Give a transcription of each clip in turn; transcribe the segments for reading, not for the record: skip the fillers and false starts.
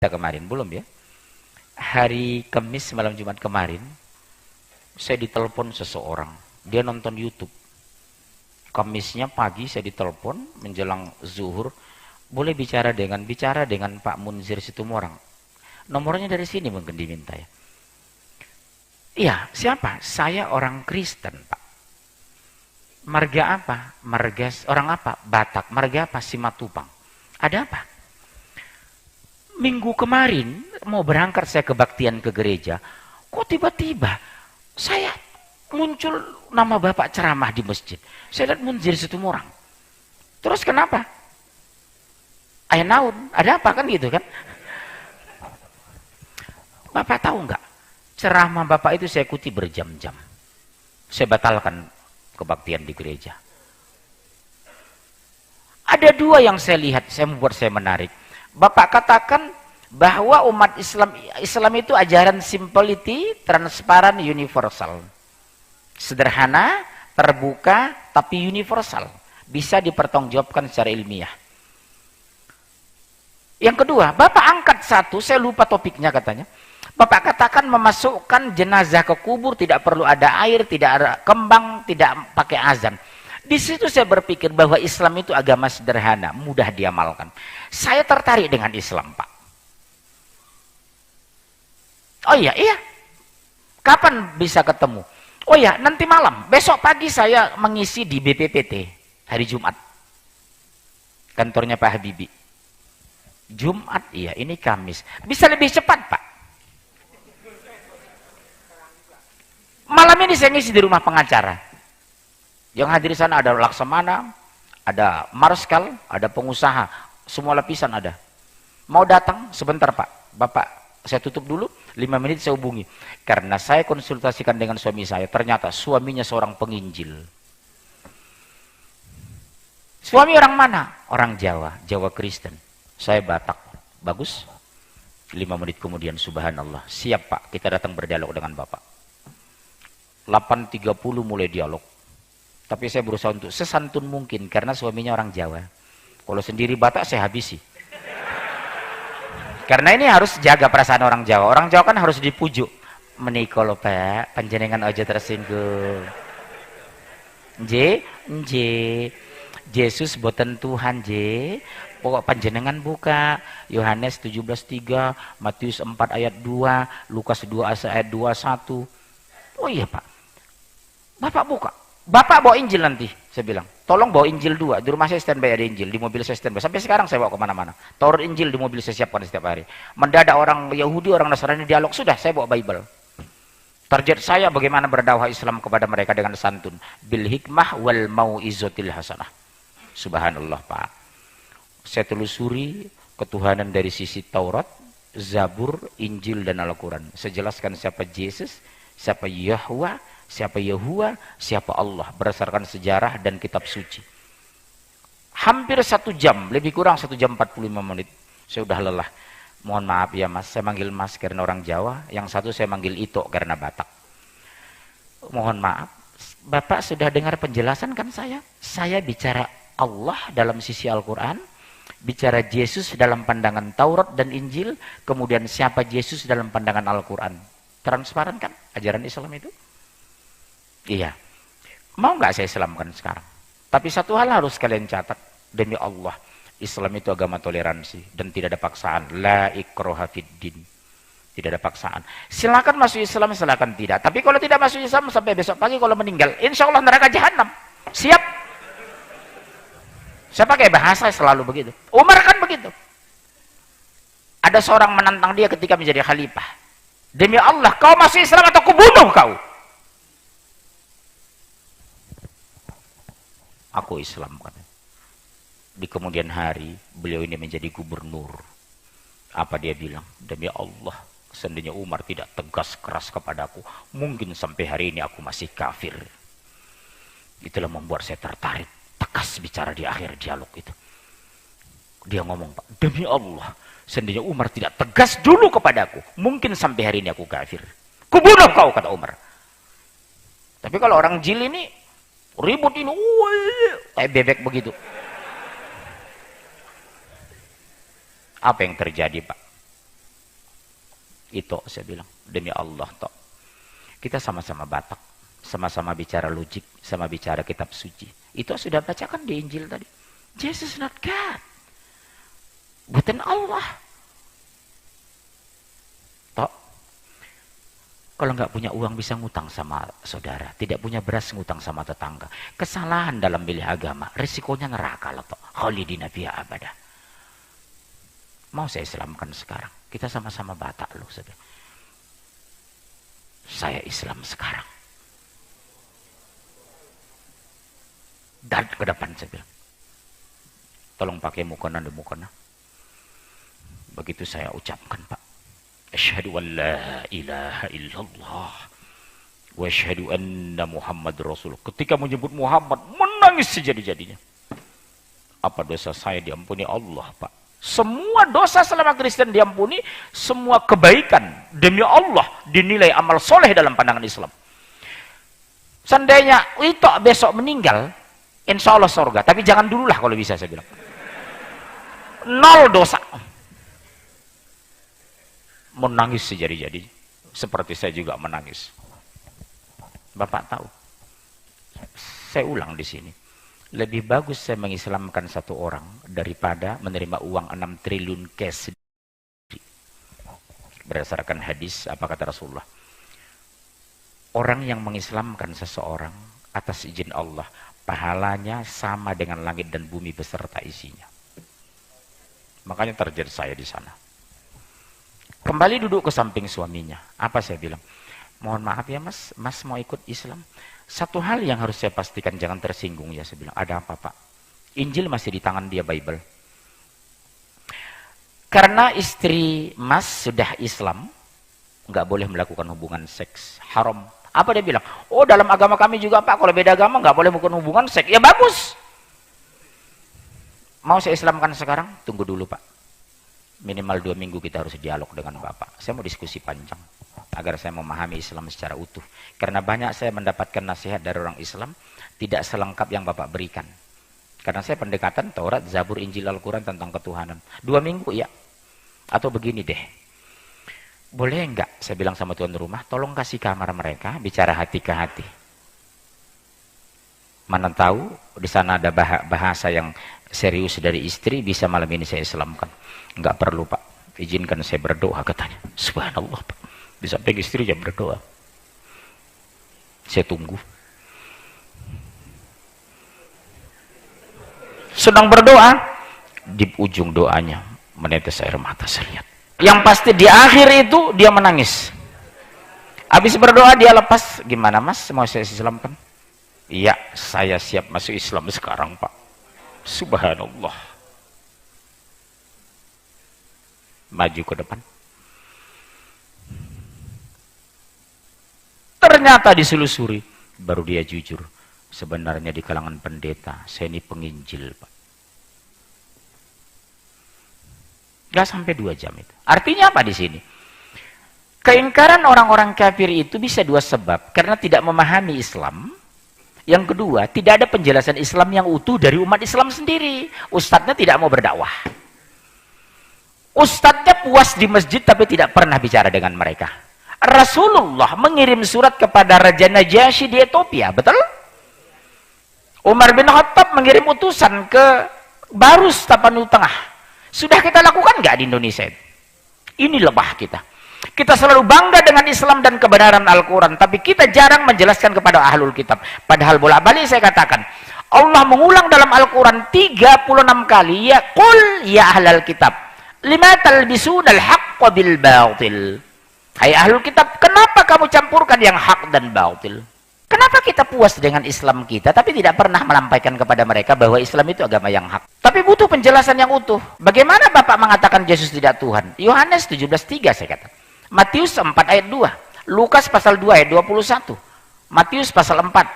kemarin, belum ya? Hari Kamis malam Jumat kemarin, saya ditelepon seseorang. Dia nonton YouTube. Kamisnya pagi saya ditelepon menjelang zuhur. Boleh bicara dengan Pak Munzir Situmorang. Nomornya dari sini mungkin diminta ya. Iya, siapa? Saya orang Kristen, Pak. Marga apa? Marga orang apa? Batak. Marga apa? Simatupang. Ada apa? Minggu kemarin mau berangkat saya kebaktian ke gereja, kok tiba-tiba saya muncul nama Bapak ceramah di masjid. Saya lihat Munzir Situmorang. Terus kenapa? Ayah naun, ada apa kan gitu kan? Bapak tahu nggak? Ceramah Bapak itu saya ikuti berjam-jam. Saya batalkan kebaktian di gereja. Ada dua yang saya lihat, saya membuat saya menarik. Bapak katakan bahwa umat Islam itu ajaran simplicity, transparan, universal. Sederhana, terbuka, tapi universal. Bisa dipertanggungjawabkan secara ilmiah. Yang kedua, Bapak angkat satu, saya lupa topiknya katanya. Bapak katakan memasukkan jenazah ke kubur tidak perlu ada air, tidak ada kembang, tidak pakai azan. Di situ saya berpikir bahwa Islam itu agama sederhana, mudah diamalkan. Saya tertarik dengan Islam, Pak. Oh iya. Kapan bisa ketemu? Oh iya, nanti malam. Besok pagi saya mengisi di BPPT hari Jumat. Kantornya Pak Habibie. Jumat, iya, ini Kamis. Bisa lebih cepat, Pak. Malam ini saya ngisi di rumah pengacara. Yang hadir di sana ada Laksamana, ada Marskal, ada pengusaha, semua lapisan ada. Mau datang? Sebentar Pak, Bapak saya tutup dulu, 5 menit saya hubungi. Karena saya konsultasikan dengan suami saya, ternyata suaminya seorang penginjil. Suami orang mana? Orang Jawa, Jawa Kristen. Saya Batak. Bagus? 5 menit kemudian, subhanallah. Siap Pak, kita datang berdialog dengan Bapak. 8.30 mulai dialog. Tapi saya berusaha untuk sesantun mungkin karena suaminya orang Jawa. Kalau sendiri Batak saya habisi. Karena ini harus jaga perasaan orang Jawa. Orang Jawa kan harus dipujuk. Menika lho Pak, panjenengan aja tersinggung. Nje, Yesus boten Tuhan nje. Pokok panjenengan buka Yohanes 17:3, Matius 4 ayat 2, Lukas 2 ayat 21. Oh iya Pak. Bapak buka. Bapak bawa Injil nanti, saya bilang. Tolong bawa Injil 2. Di rumah saya standby ada Injil, di mobil saya standby. Sampai sekarang saya bawa kemana-mana. Taurat Injil di mobil saya siapkan setiap hari. Mendadak orang Yahudi, orang Nasrani dialog, sudah saya bawa Bible. Target saya bagaimana berdakwah Islam kepada mereka dengan santun. Bil hikmah wal mau'izatil hasanah. Subhanallah Pak. Saya telusuri ketuhanan dari sisi Taurat, Zabur, Injil, dan Al-Quran. Saya jelaskan siapa Yesus, siapa Yahweh, siapa Yahuwah, siapa Allah berdasarkan sejarah dan kitab suci. Hampir 1 jam, lebih kurang 1 jam 45 menit. Saya udah lelah. Mohon maaf ya Mas, saya manggil Mas karena orang Jawa, yang satu saya manggil Ito karena Batak. Mohon maaf, Bapak sudah dengar penjelasan kan saya? Saya bicara Allah dalam sisi Al-Quran, bicara Yesus dalam pandangan Taurat dan Injil, kemudian siapa Yesus dalam pandangan Al-Quran. Transparan kan ajaran Islam itu? Iya. Mau nggak saya Islamkan sekarang? Tapi satu hal harus kalian catat. Demi Allah, Islam itu agama toleransi dan tidak ada paksaan. La ikraha fiddin. Tidak ada paksaan. Silakan masuk Islam, silakan tidak. Tapi kalau tidak masuk Islam sampai besok pagi kalau meninggal, insya Allah neraka jahanam. Siap? Saya pakai bahasa selalu begitu. Umar kan begitu. Ada seorang menantang dia ketika menjadi khalifah. Demi Allah, kau masuk Islam atau kubunuh kau? Aku Islam kan. Di kemudian hari beliau ini menjadi gubernur. Apa dia bilang? Demi Allah, seandainya Umar tidak tegas keras kepadaku, mungkin sampai hari ini aku masih kafir. Itulah membuat saya tertarik, tegas bicara di akhir dialog itu. Dia ngomong, Pak, demi Allah, seandainya Umar tidak tegas dulu kepadaku, mungkin sampai hari ini aku kafir. Kubunuh kau, kata Umar. Tapi kalau orang jil ini ribut ini, kayak bebek begitu. Apa yang terjadi Pak? Itu saya bilang, demi Allah toh. Kita sama-sama Batak, sama-sama bicara logik, sama bicara kitab suci. Itu sudah bacakan di Injil tadi. Jesus not God. Bukan Allah. Toh, kalau nggak punya uang bisa ngutang sama saudara, tidak punya beras ngutang sama tetangga. Kesalahan dalam milih agama, risikonya neraka lah toh. Khalidina fiha abada. Mau saya Islamkan sekarang. Kita sama-sama Batak loh, saudara. Saya Islam sekarang. Dan ke depan saya bilang, tolong pakai mukena dan mukena. Begitu saya ucapkan, Pak. Asyhadu an la ilaha illallah wa asyhadu anna Muhammad Rasul. Ketika menyebut Muhammad, menangis sejadi-jadinya. Apa dosa saya diampuni Allah, Pak? Semua dosa selama Kristen diampuni, semua kebaikan demi Allah dinilai amal soleh dalam pandangan Islam. Seandainya itu besok meninggal, insya Allah surga. Tapi jangan dululah kalau bisa, saya bilang. Nol dosa. Menangis sejadi-jadinya. Seperti saya juga menangis. Bapak tahu. Saya ulang di sini. Lebih bagus saya mengislamkan satu orang daripada menerima uang 6 triliun cash. Berdasarkan hadis, apa kata Rasulullah? Orang yang mengislamkan seseorang atas izin Allah, pahalanya sama dengan langit dan bumi beserta isinya. Makanya terjadi saya di sana. Kembali duduk ke samping suaminya. Apa saya bilang? Mohon maaf ya mas, mas mau ikut Islam. Satu hal yang harus saya pastikan, jangan tersinggung ya, saya bilang. Ada apa Pak? Injil masih di tangan dia, Bible. Karena istri mas sudah Islam, nggak boleh melakukan hubungan seks, haram. Apa dia bilang? Oh dalam agama kami juga Pak, kalau beda agama nggak boleh melakukan hubungan seks. Ya bagus. Mau saya Islamkan sekarang? Tunggu dulu Pak. Minimal 2 minggu kita harus dialog dengan Bapak. Saya mau diskusi panjang agar saya memahami Islam secara utuh. Karena banyak saya mendapatkan nasihat dari orang Islam tidak selengkap yang Bapak berikan. Karena saya pendekatan Taurat, Zabur, Injil, Al-Quran tentang ketuhanan. 2 minggu ya. Atau begini deh. Boleh enggak saya bilang sama tuan rumah, tolong kasih kamar mereka bicara hati ke hati. Mana tahu di sana ada bahasa yang serius dari istri, bisa malam ini saya Islamkan. Enggak perlu Pak, izinkan saya berdoa katanya. Subhanallah Pak, di samping istri jam berdoa. Saya tunggu. Sedang berdoa, di ujung doanya menetes air mata, saya lihat. Yang pasti di akhir itu dia menangis. Habis berdoa dia lepas, gimana mas, mau saya Islamkan? Iya, saya siap masuk Islam sekarang Pak. Subhanallah. Maju ke depan. Ternyata diselusuri, baru dia jujur. Sebenarnya di kalangan pendeta, saya ini penginjil Pak. Gak sampai 2 jam itu. Artinya apa di sini? Keingkaran orang-orang kafir itu bisa 2 sebab. Karena tidak memahami Islam. Yang kedua, tidak ada penjelasan Islam yang utuh dari umat Islam sendiri. Ustadznya tidak mau berdakwah. Ustadznya puas di masjid tapi tidak pernah bicara dengan mereka. Rasulullah mengirim surat kepada Raja Najasyi di Ethiopia, betul? Umar bin Khattab mengirim utusan ke Barus Tapanuli Tengah. Sudah kita lakukan nggak di Indonesia? Ini lebah kita. Kita selalu bangga dengan Islam dan kebenaran Al-Quran, tapi kita jarang menjelaskan kepada ahlul kitab. Padahal bolak-balik saya katakan, Allah mengulang dalam Al-Quran 36 kali, ya qul ya ahlal kitab, lima talbisuna al-haqqa bil batil. Hai ahlul kitab, kenapa kamu campurkan yang hak dan batil? Kenapa kita puas dengan Islam kita, tapi tidak pernah melampaikan kepada mereka bahwa Islam itu agama yang hak? Tapi butuh penjelasan yang utuh. Bagaimana Bapak mengatakan Yesus tidak Tuhan? Yohanes 17:3 saya kata. Matius 4 ayat 2. Lukas pasal 2 ayat 21. Matius pasal 4.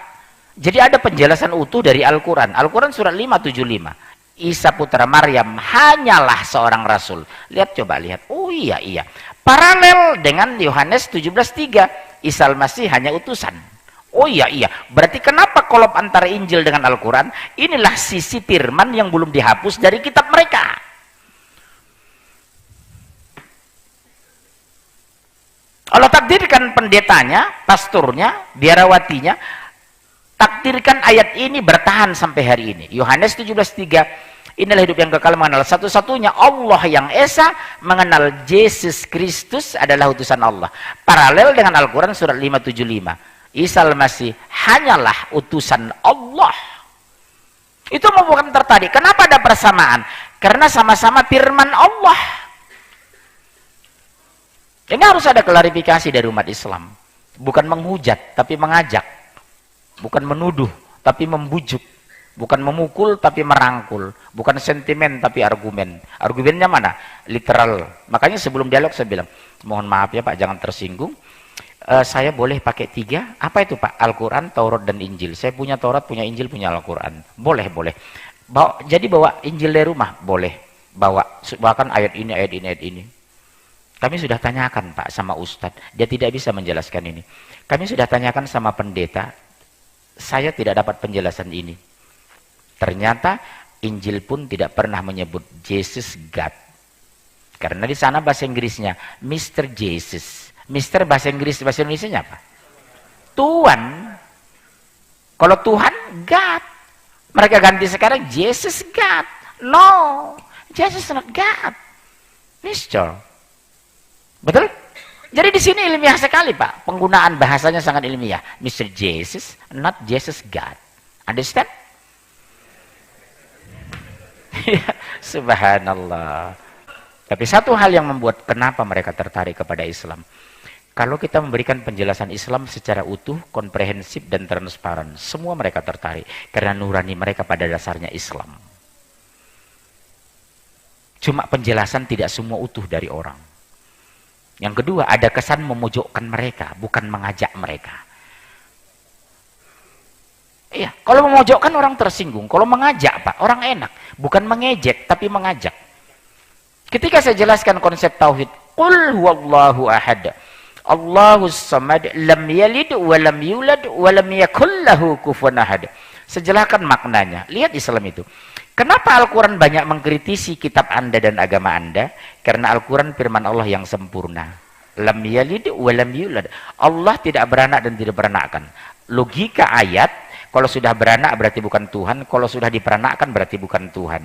Jadi ada penjelasan utuh dari Al-Quran. Al-Quran surat 575. Isa putra Maryam hanyalah seorang rasul. Lihat, coba lihat. Oh iya. Paralel dengan Yohanes 17:3. Isa Al-Masih hanya utusan. Oh iya. Berarti kenapa kolab antara Injil dengan Al-Quran? Inilah sisi firman yang belum dihapus dari kitab mereka. Allah takdirkan pendetanya, pasturnya, biarawatinya, takdirkan ayat ini bertahan sampai hari ini. Yohanes 17:3, inilah hidup yang kekal, mengenal satu-satunya Allah yang Esa, mengenal Yesus Kristus adalah utusan Allah. Paralel dengan Al-Quran surat 575. Isa al-Masih hanyalah utusan Allah. Itu membuat tertarik. Kenapa ada persamaan? Karena sama-sama firman Allah. Ini harus ada klarifikasi dari umat Islam. Bukan menghujat, tapi mengajak. Bukan menuduh, tapi membujuk. Bukan memukul, tapi merangkul. Bukan sentimen, tapi argumen. Argumennya mana? Literal. Makanya sebelum dialog saya bilang, mohon maaf ya Pak, jangan tersinggung. Saya boleh pakai 3? Apa itu Pak? Al-Quran, Taurat, dan Injil. Saya punya Taurat, punya Injil, punya Al-Quran. Boleh, boleh. Jadi bawa Injil dari rumah? Boleh. Bawakan ayat ini, ayat ini, ayat ini. Kami sudah tanyakan Pak sama Ustadz, dia tidak bisa menjelaskan ini. Kami sudah tanyakan sama pendeta, saya tidak dapat penjelasan ini. Ternyata Injil pun tidak pernah menyebut Jesus God. Karena di sana bahasa Inggrisnya Mr. Jesus. Mr. bahasa Inggris, bahasa Indonesia apa? Tuhan. Kalau Tuhan, God. Mereka ganti sekarang Jesus God. No, Jesus not God. Mr. Betul? Jadi di sini ilmiah sekali Pak. Penggunaan bahasanya sangat ilmiah. Mr. Jesus, not Jesus God. Understand? Subhanallah. Tapi satu hal yang membuat kenapa mereka tertarik kepada Islam. Kalau kita memberikan penjelasan Islam secara utuh, komprehensif, dan transparan, semua mereka tertarik. Karena nurani mereka pada dasarnya Islam. Cuma penjelasan tidak semua utuh dari orang. Yang kedua, ada kesan memojokkan mereka, bukan mengajak mereka. Iya, kalau memojokkan orang tersinggung, kalau mengajak Pak, orang enak. Bukan mengejek, tapi mengajak. Ketika saya jelaskan konsep tauhid, Qul huwallahu ahad, Allahus samad, lam yalid, walam yulad, walam yakul lahu kufuwan ahad. Sejelaskan maknanya. Lihat Islam itu. Kenapa Al-Quran banyak mengkritisi kitab Anda dan agama Anda? Karena Al-Quran firman Allah yang sempurna. Lam yalid wa lam yulad. Allah tidak beranak dan tidak beranakkan. Logika ayat, kalau sudah beranak berarti bukan Tuhan, kalau sudah diperanakkan berarti bukan Tuhan.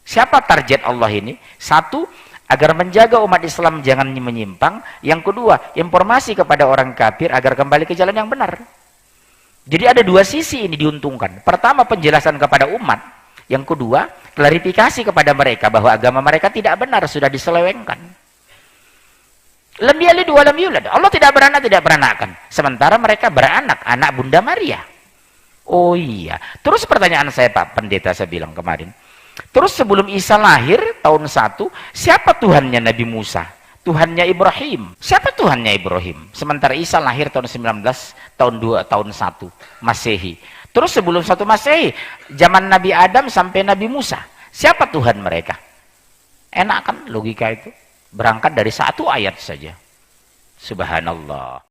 Siapa target Allah ini? Satu, agar menjaga umat Islam jangan menyimpang. Yang kedua, informasi kepada orang kafir agar kembali ke jalan yang benar. Jadi ada dua sisi ini diuntungkan. Pertama, penjelasan kepada umat. Yang kedua, klarifikasi kepada mereka bahwa agama mereka tidak benar, sudah diselewengkan. Lam yalid wa lam yulad. Allah tidak beranak, tidak beranakkan. Sementara mereka beranak, anak Bunda Maria. Oh iya. Terus pertanyaan saya Pak Pendeta, saya bilang kemarin. Terus sebelum Isa lahir tahun 1, siapa Tuhannya Nabi Musa? Tuhannya Ibrahim. Siapa Tuhannya Ibrahim? Sementara Isa lahir tahun 19, tahun 1 Masehi. Terus sebelum 1 Masehi, zaman Nabi Adam sampai Nabi Musa, siapa Tuhan mereka? Enak kan logika itu? Berangkat dari satu ayat saja. Subhanallah.